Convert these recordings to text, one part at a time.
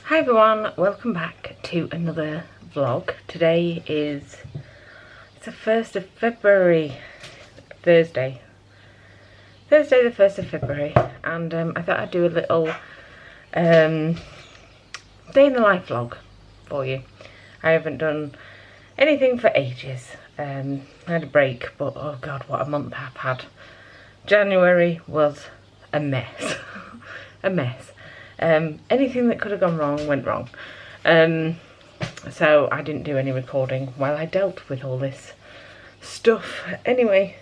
Hi everyone, welcome back to another vlog. Today is the 1st of February, Thursday the 1st of February, and I thought I'd do a little day in the life vlog for you. I haven't done anything for ages. I had a break, but oh god, what a month I've had. January was a mess. A mess. Anything that could have gone wrong went wrong, so I didn't do any recording while I dealt with all this stuff. Anyway,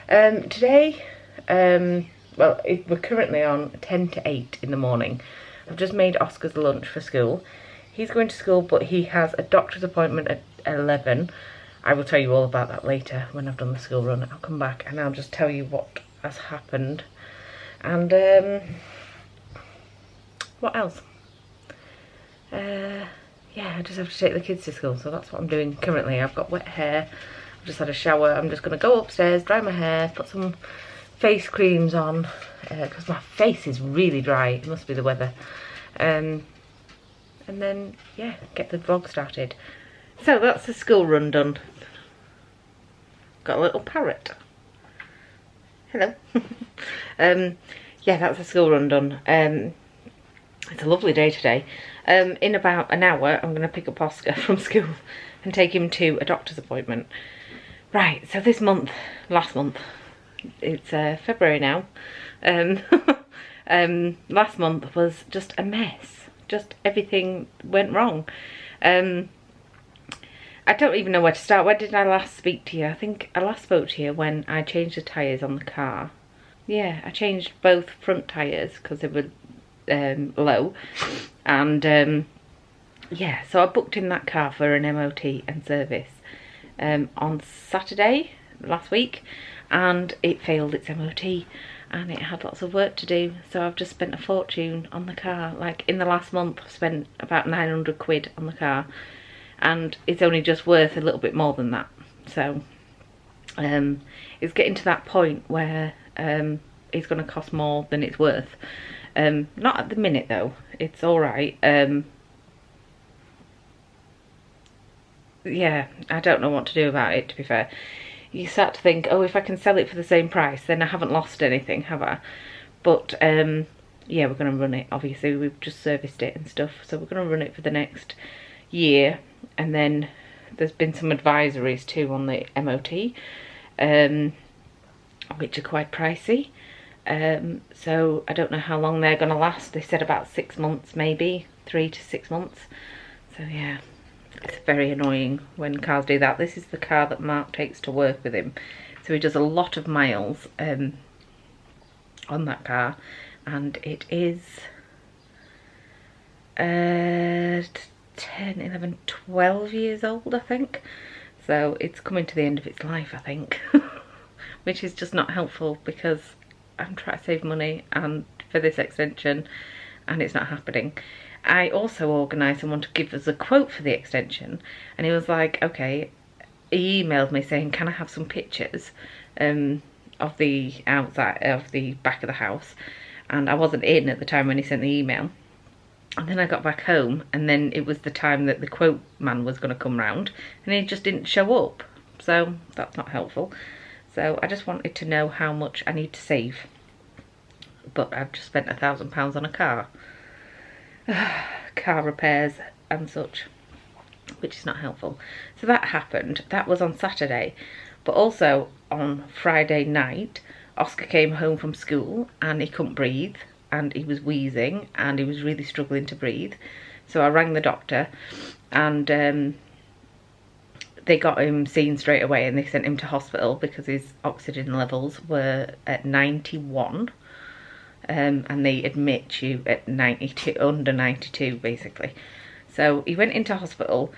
today, we're currently on 10 to 8 in the morning. I've just made Oscar's lunch for school. He's going to school, but he has a doctor's appointment at 11. I will tell you all about that later when I've done the school run. I'll come back and I'll just tell you what has happened. And what else? Yeah, I just have to take the kids to school, so that's what I'm doing currently. I've got wet hair, I've just had a shower. I'm just going to go upstairs, dry my hair, put some face creams on, because my face is really dry. It must be the weather. And then, yeah, get the vlog started. So that's the school run done. Got a little parrot. Hello. Yeah, that's the school run done. It's a lovely day today. In about an hour, I'm going to pick up Oscar from school and take him to a doctor's appointment. Right, so this month, last month, it's February now. Last month was just a mess. Just everything went wrong. I don't even know where to start. When did I last speak to you? I think I last spoke to you when I changed the tyres on the car. Yeah, I changed both front tyres because they were low, and yeah, so I booked in that car for an MOT and service on Saturday last week, and it failed its MOT and it had lots of work to do, so I've just spent a fortune on the car. Like in the last month I've spent about 900 quid on the car, and it's only just worth a little bit more than that. So it's getting to that point where it's going to cost more than it's worth. Not at the minute though, it's alright. Yeah, I don't know what to do about it, to be fair. You start to think, oh, if I can sell it for the same price, then I haven't lost anything, have I? But yeah, we're going to run it. Obviously we've just serviced it and stuff, so we're going to run it for the next year. And then there's been some advisories too on the MOT, which are quite pricey. So I don't know how long they're going to last. They said about 6 months, maybe 3 to 6 months. So yeah, it's very annoying when cars do that. This is the car that Mark takes to work with him, so he does a lot of miles on that car, and it is 10, 11, 12 years old, I think. So it's coming to the end of its life, I think. Which is just not helpful, because I'm trying to save money and for this extension, and it's not happening. I also organised someone to give us a quote for the extension, and he was like, okay. He emailed me saying, can I have some pictures of the outside, of the back of the house? And I wasn't in at the time when he sent the email. And then I got back home, and then it was the time that the quote man was going to come round, and he just didn't show up. So that's not helpful. So I just wanted to know how much I need to save. But I've just spent £1,000 on a car. Car repairs and such, which is not helpful. So that happened. That was on Saturday. But also on Friday night, Oscar came home from school and he couldn't breathe, and he was wheezing and he was really struggling to breathe. So I rang the doctor, and they got him seen straight away, and they sent him to hospital because his oxygen levels were at 91, and they admit you at 92, under 92 basically. So he went into hospital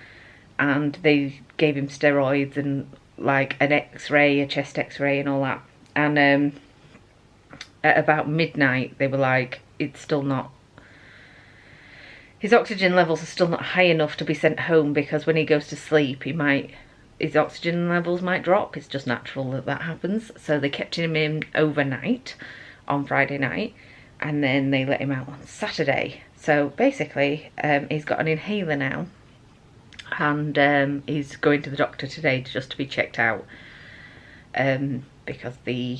and they gave him steroids and like an x-ray, a chest x-ray and all that, and at about midnight they were like, it's still not, his oxygen levels are still not high enough to be sent home, because when he goes to sleep his oxygen levels might drop. It's just natural that that happens. So they kept him in overnight on Friday night, and then they let him out on Saturday. So basically, he's got an inhaler now, and he's going to the doctor today just to be checked out, because the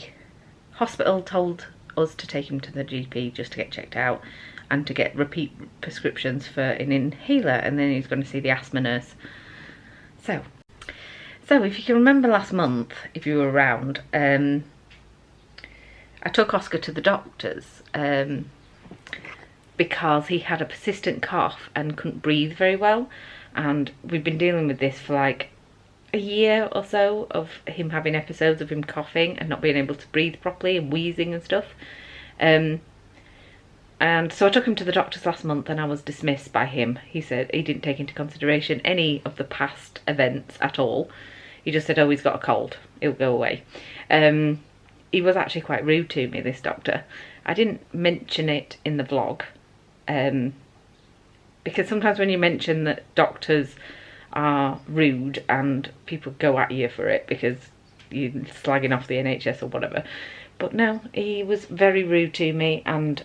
hospital told us to take him to the GP just to get checked out and to get repeat prescriptions for an inhaler, and then he's going to see the asthma nurse. So if you can remember last month, if you were around, I took Oscar to the doctor's because he had a persistent cough and couldn't breathe very well, and we've been dealing with this for like a year or so, of him having episodes of him coughing and not being able to breathe properly and wheezing and stuff. And so I took him to the doctor's last month, and I was dismissed by him. He said he didn't take into consideration any of the past events at all. He just said, oh, he's got a cold, it'll go away. He was actually quite rude to me, this doctor. I didn't mention it in the vlog, because sometimes when you mention that doctors are rude and people go at you for it because you're slagging off the NHS or whatever. But no, he was very rude to me and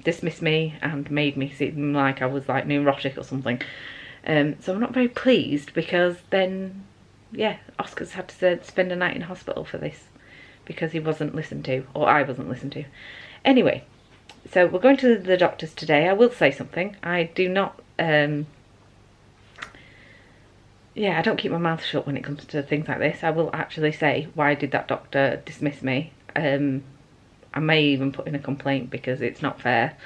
dismissed me and made me seem like I was like neurotic or something. So I'm not very pleased, because then, yeah, Oscar's had to spend a night in hospital for this because he wasn't listened to, or I wasn't listened to. Anyway, so we're going to the doctor's today. I will say something. I do not, I don't keep my mouth shut when it comes to things like this. I will actually say, why did that doctor dismiss me? I may even put in a complaint, because it's not fair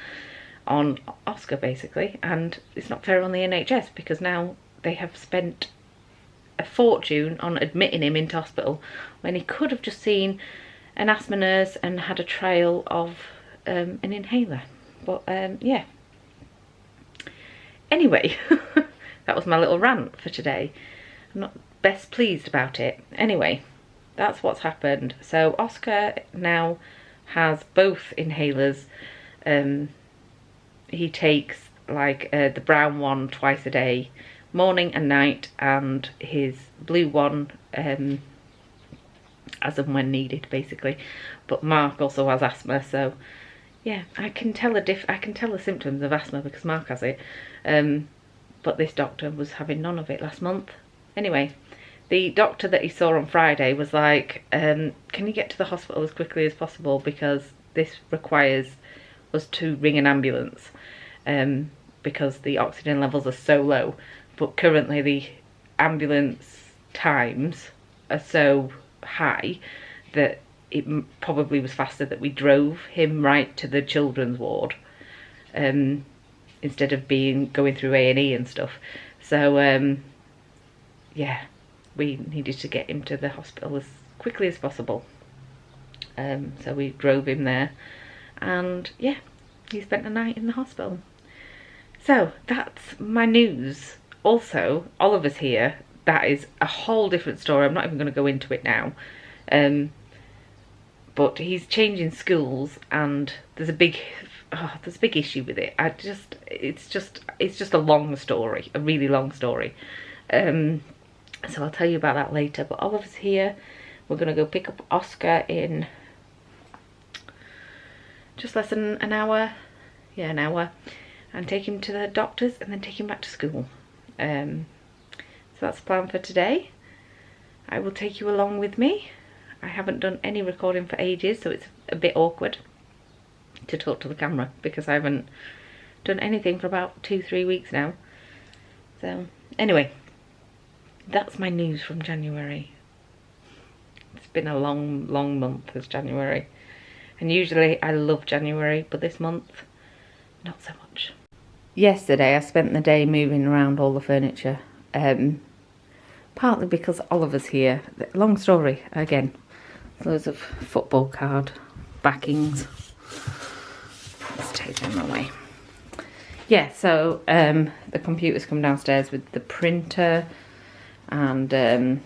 on Oscar, basically, and it's not fair on the NHS, because now they have spent a fortune on admitting him into hospital when he could have just seen an asthma nurse and had a trial of an inhaler. But yeah. Anyway, that was my little rant for today. I'm not best pleased about it. Anyway, that's what's happened. So Oscar now has both inhalers. He takes like the brown one twice a day, morning and night, and his blue one as and when needed, basically. But Mark also has asthma, so yeah, I can tell the symptoms of asthma because Mark has it. But this doctor was having none of it last month. Anyway, the doctor that he saw on Friday was like, can you get to the hospital as quickly as possible, because this requires us to ring an ambulance, because the oxygen levels are so low. But currently the ambulance times are so high that it probably was faster that we drove him right to the children's ward, instead of going through A&E and stuff. So yeah, we needed to get him to the hospital as quickly as possible. So we drove him there, and yeah, he spent the night in the hospital. So that's my news. Also, Oliver's here. That is a whole different story. I'm not even going to go into it now. But he's changing schools, and there's a big issue with it. It's just a long story, a really long story. So I'll tell you about that later. But Oliver's here. We're going to go pick up Oscar in just less than an hour. Yeah, an hour. And take him to the doctor's, and then take him back to school. So that's the plan for today. I will take you along with me. I haven't done any recording for ages, so it's a bit awkward to talk to the camera, because I haven't done anything for about 2-3 weeks now. So anyway, that's my news from January. It's been a long month, this January, and usually I love January, but this month not so much. Yesterday I spent the day moving around all the furniture, partly because Oliver's here. Long story again. Loads of football card backings. Let's take them away. Yeah, so the computer's come downstairs with the printer, and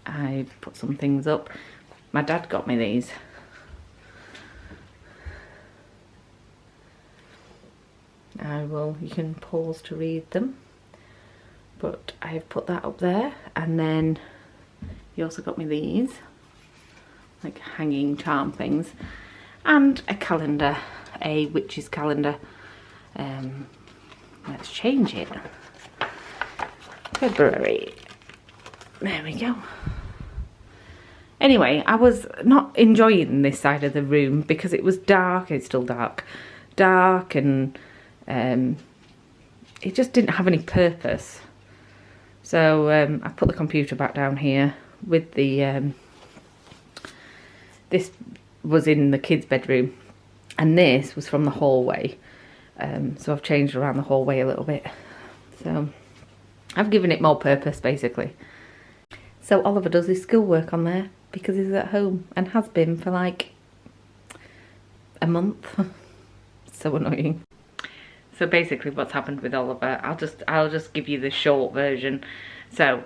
I put some things up. My dad got me these. You can pause to read them, but I've put that up there, and then he also got me these, like hanging charm things, and a calendar a witch's calendar. Let's change it. February. There we go. Anyway, I was not enjoying this side of the room because it was dark. It's still dark. Dark, and it just didn't have any purpose. So I put the computer back down here with the... this was in the kids' bedroom, and this was from the hallway. So I've changed around the hallway a little bit. So I've given it more purpose, basically. So Oliver does his schoolwork on there because he's at home and has been for like a month. So annoying. So basically what's happened with Oliver, I'll just give you the short version. So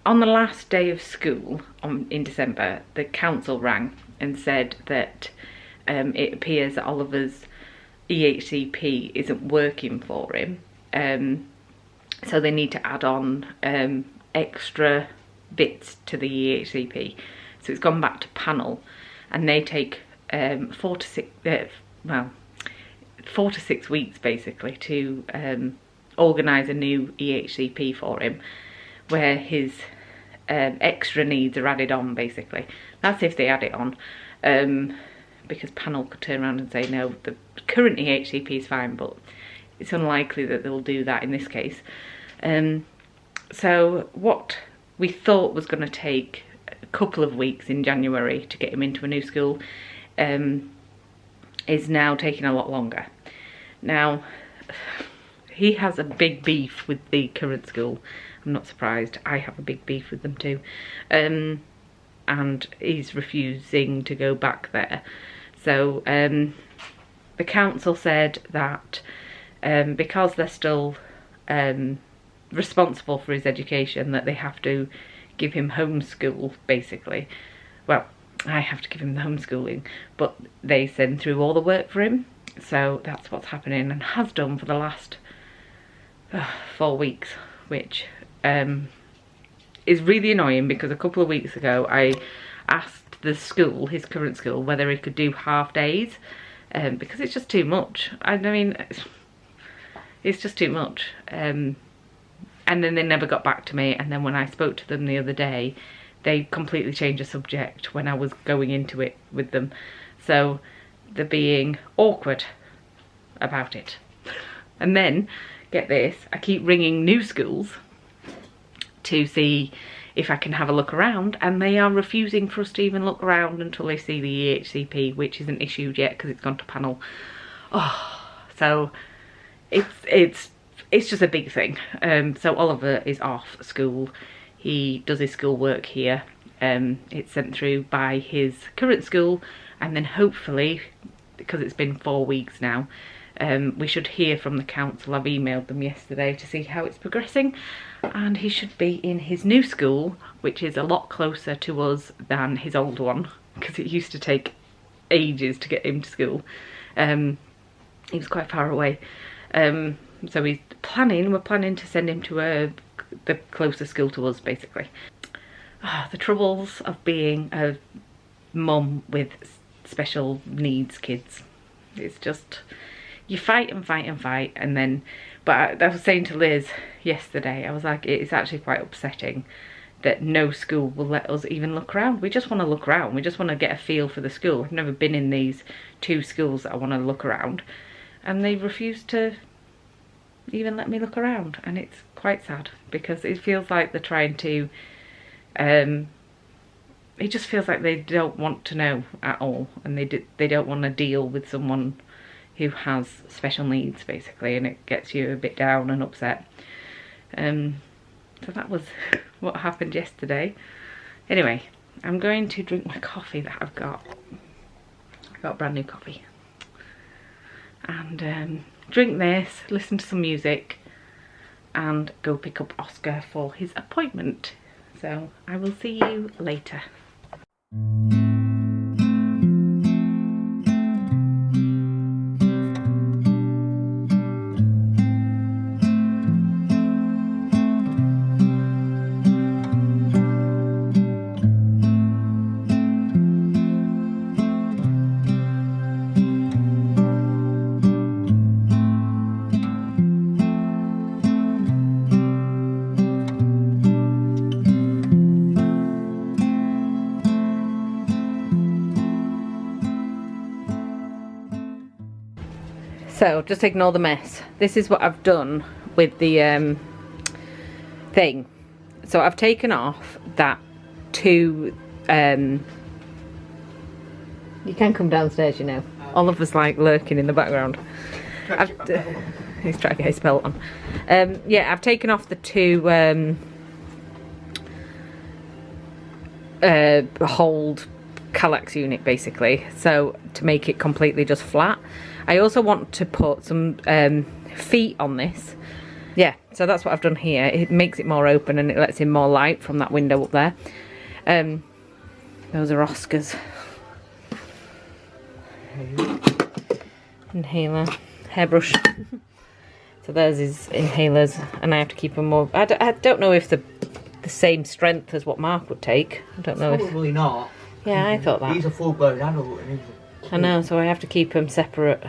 on the last day of school in December, the council rang and said that it appears that Oliver's EHCP isn't working for him. So they need to add on extra bits to the EHCP. So it's gone back to panel, and they take 4 to 6 weeks basically to organise a new EHCP for him, where his extra needs are added on basically. That's if they add it on, because panel could turn around and say no, the current EHCP is fine, but it's unlikely that they'll do that in this case. So what we thought was going to take a couple of weeks in January to get him into a new school is now taking a lot longer. Now, he has a big beef with the current school. I'm not surprised. I have a big beef with them too. And he's refusing to go back there. So the council said that because they're still responsible for his education, that they have to give him homeschool basically. Well, I have to give him the homeschooling, but they send through all the work for him. So that's what's happening, and has done for the last 4 weeks, which is really annoying, because a couple of weeks ago I asked the school, his current school, whether he could do half days, because it's just too much. I mean, it's just too much. And then they never got back to me, and then when I spoke to them the other day, they completely changed the subject when I was going into it with them. So they're being awkward about it. And then, get this, I keep ringing new schools to see if I can have a look around, and they are refusing for us to even look around until they see the EHCP, which isn't issued yet because it's gone to panel. Oh, so it's just a big thing. So Oliver is off school. He does his schoolwork here. It's sent through by his current school, and then hopefully, because it's been 4 weeks now, we should hear from the council. I've emailed them yesterday to see how it's progressing, and he should be in his new school, which is a lot closer to us than his old one, because it used to take ages to get him to school. He was quite far away. So we're planning to send him to the closest school to us, basically. The troubles of being a mum with special needs kids. It's just, you fight and fight and fight, and then, but I was saying to Liz yesterday, I was like, it's actually quite upsetting that no school will let us even look around. We just want to look around. We just want to get a feel for the school. I've never been in these 2 schools that I want to look around, and they refuse to even let me look around, and it's quite sad, because it feels like they're trying to it just feels like they don't want to know at all, and they don't want to deal with someone who has special needs, basically, and it gets you a bit down and upset. So that was what happened yesterday. Anyway, I'm going to drink my coffee that I've got. I got brand new coffee, and drink this, listen to some music, and go pick up Oscar for his appointment. So I will see you later. So just ignore the mess. This is what I've done with the thing. So I've taken off that 2 you can come downstairs, you know. Oliver's like lurking in the background. He's trying to get his belt on. Yeah, I've taken off the 2 hold Kallax unit basically, so to make it completely just flat. I also want to put some feet on this. Yeah, so that's what I've done here. It makes it more open and it lets in more light from that window up there. Those are Oscar's. Inhaler, hairbrush. So there's his inhalers, and I have to keep them more. I don't know if the same strength as what Mark would take. I don't know. Probably not. Yeah, I thought that. He's a full-blown adult. And I know, so I have to keep them separate,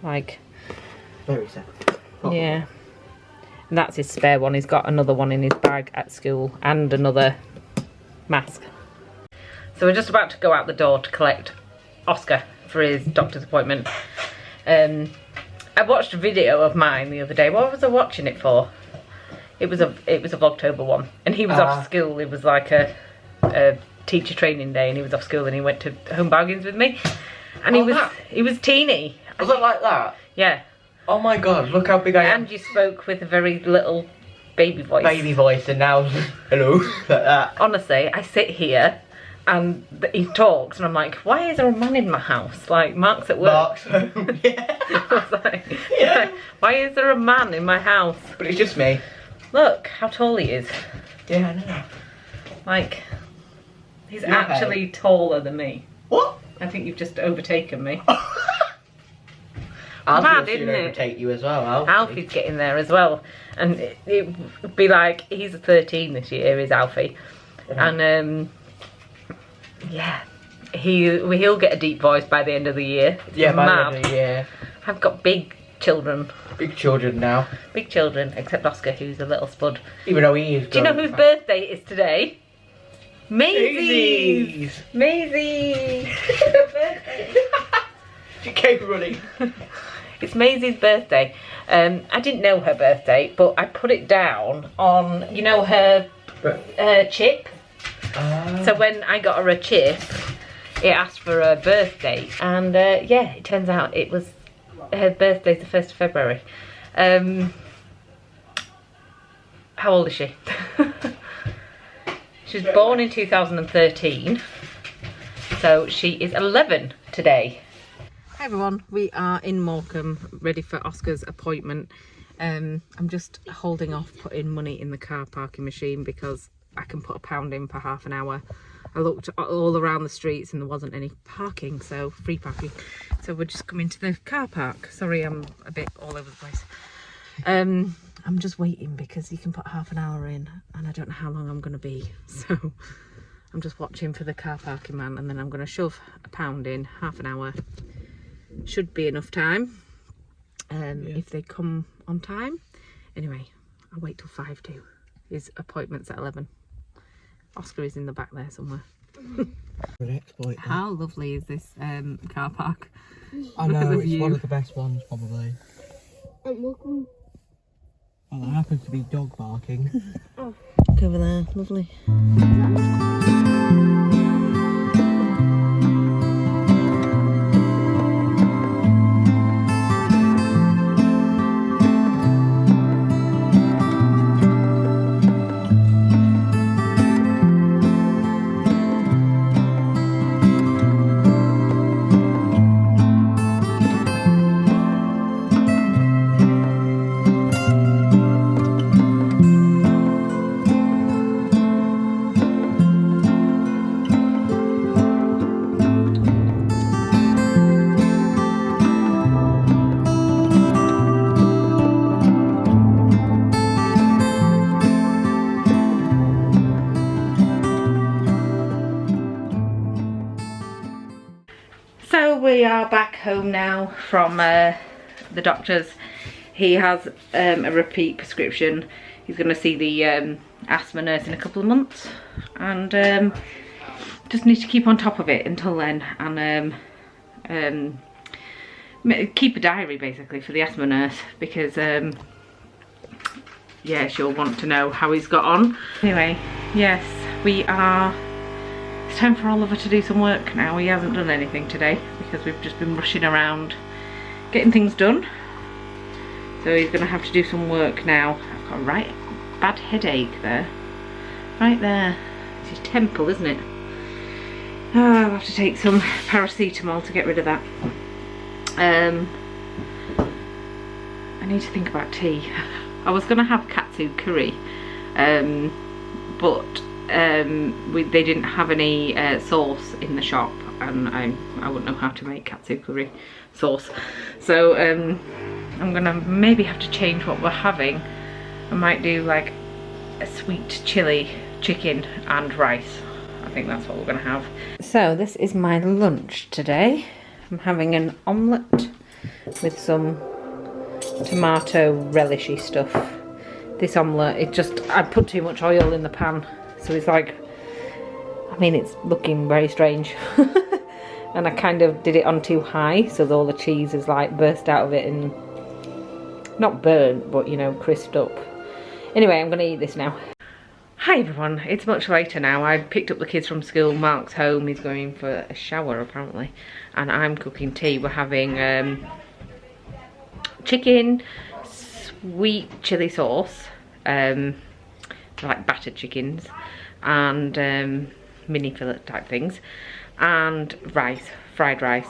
like. Very separate. Probably. Yeah. And that's his spare one. He's got another one in his bag at school and another mask. So we're just about to go out the door to collect Oscar for his doctor's appointment. I watched a video of mine the other day. What was I watching it for? It was a Vlogtober one, and he was off school. It was like a teacher training day, and he was off school, and he went to Home Bargains with me, and he was teeny. Was it like that? Yeah. Oh my god! Look how big I am. And you spoke with a very little baby voice. Baby voice, and now hello like that. Honestly, I sit here. And he talks, and I'm like, why is there a man in my house? Like, Mark's at work. Mark's home, yeah. I was like, yeah. Why is there a man in my house? But it's just me. Look how tall he is. Yeah, I know. Like, he's actually taller than me. What? I think you've just overtaken me. I'll mad, isn't it? Overtake you as well, Alfie's getting there as well. And it would be like, he's 13 this year, is Alfie. And, yeah, he'll get a deep voice by the end of the year. Yeah, by the end of the year. I've got big children. Big children now. Big children, except Oscar, who's a little spud. Even though he is. Do you know whose birthday is today? Maisie's! Maisie! She came running. It's Maisie's birthday. I didn't know her birthday, but I put it down on, you know, her chip. So when I got her a chip, it asked for her birthday, and yeah, it turns out it was her birthday's the 1st of February. How old is she? She was born in 2013, so she is 11 today. Hi everyone, we are in Morecambe, ready for Oscar's appointment. I'm just holding off putting money in the car parking machine because I can put £1 in for half an hour. I looked all around the streets and there wasn't any parking, so free parking. So we're just coming to the car park. Sorry, I'm a bit all over the place. I'm just waiting because you can put half an hour in and I don't know how long I'm going to be. So I'm just watching for the car parking man, and then I'm going to shove £1 in, half an hour. Should be enough time if they come on time. Anyway, I'll wait till 5 to. His appointment's at 11. Oscar is in the back there somewhere. How lovely is this car park? I know, it's one of the best ones probably. Welcome. Well, there happens to be dog barking. Oh. Look over there, lovely. We are back home now from the doctor's. He has a repeat prescription. He's going to see the asthma nurse in a couple of months, and just need to keep on top of it until then, and keep a diary basically for the asthma nurse, because yeah, she'll want to know how he's got on. Anyway, yes, it's time for Oliver to do some work now. He hasn't done anything today because we've just been rushing around getting things done. So he's gonna have to do some work now. I've got a right bad headache there. Right there. It's his temple, isn't it? Oh, I'll have to take some paracetamol to get rid of that. I need to think about tea. I was gonna have katsu curry, but they didn't have any sauce in the shop, and I wouldn't know how to make katsu curry sauce. So I'm gonna maybe have to change what we're having. I might do like a sweet chili chicken and rice. I think that's what we're gonna have. So this is my lunch today. I'm having an omelette with some tomato relishy stuff. This omelette, I put too much oil in the pan, so it's like, I mean, it's looking very strange. And I kind of did it on too high, so all the cheese is like burst out of it and not burnt, but you know, crisped up. Anyway, I'm gonna eat this now. Hi everyone, it's much later now. I picked up the kids from school, Mark's home, he's going for a shower apparently, and I'm cooking tea. We're having chicken, sweet chili sauce, like battered chickens, and mini fillet type things, and rice, fried rice.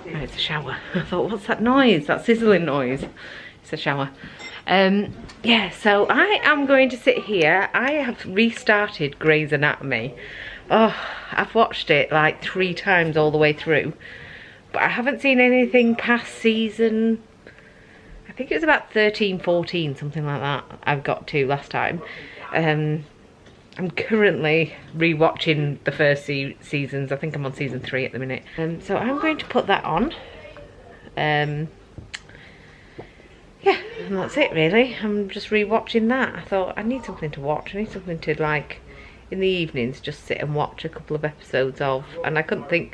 Oh, it's a shower. I thought, what's that noise? That sizzling noise. It's a shower. Yeah, so I am going to sit here. I have restarted Grey's Anatomy. Oh, I've watched it like 3 times all the way through, but I haven't seen anything past season, I think it was about 13, 14, something like that I've got to last time. I'm currently re-watching the first seasons. I think I'm on season 3 at the minute. So I'm going to put that on. Yeah, and that's it really. I'm just re-watching that. I thought I need something to watch. I need something to, like, in the evenings, just sit and watch a couple of episodes of. And I couldn't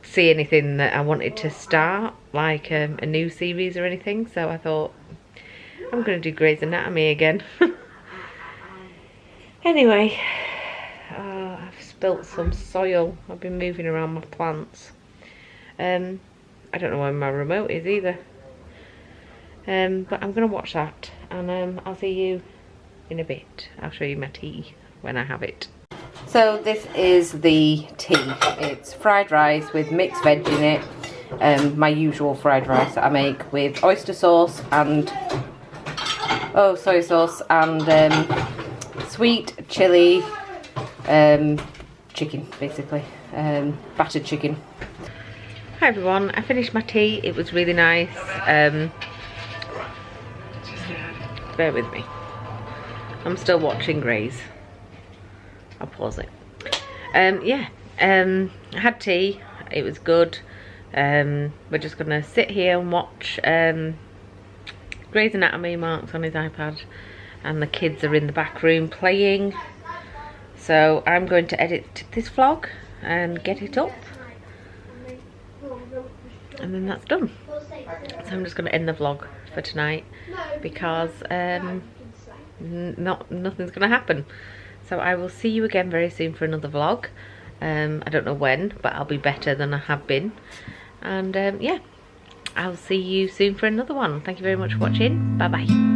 see anything that I wanted to start, like a new series or anything. So I thought, I'm going to do Grey's Anatomy again. Anyway, I've spilt some soil. I've been moving around my plants. I don't know where my remote is either. But I'm going to watch that, and I'll see you in a bit. I'll show you my tea when I have it. So this is the tea. It's fried rice with mixed veg in it. My usual fried rice that I make with oyster sauce and soy sauce and sweet chili chicken, basically, battered chicken. Hi everyone, I finished my tea. It was really nice. Bear with me. I'm still watching Grey's. I'll pause it. Yeah, I had tea. It was good. We're just gonna sit here and watch Grey's Anatomy. Mark's on his iPad, and the kids are in the back room playing. So I'm going to edit this vlog and get it up, and then that's done. So I'm just going to end the vlog for tonight because nothing's going to happen. So I will see you again very soon for another vlog. I don't know when, but I'll be better than I have been. And yeah, I'll see you soon for another one. Thank you very much for watching. Bye bye.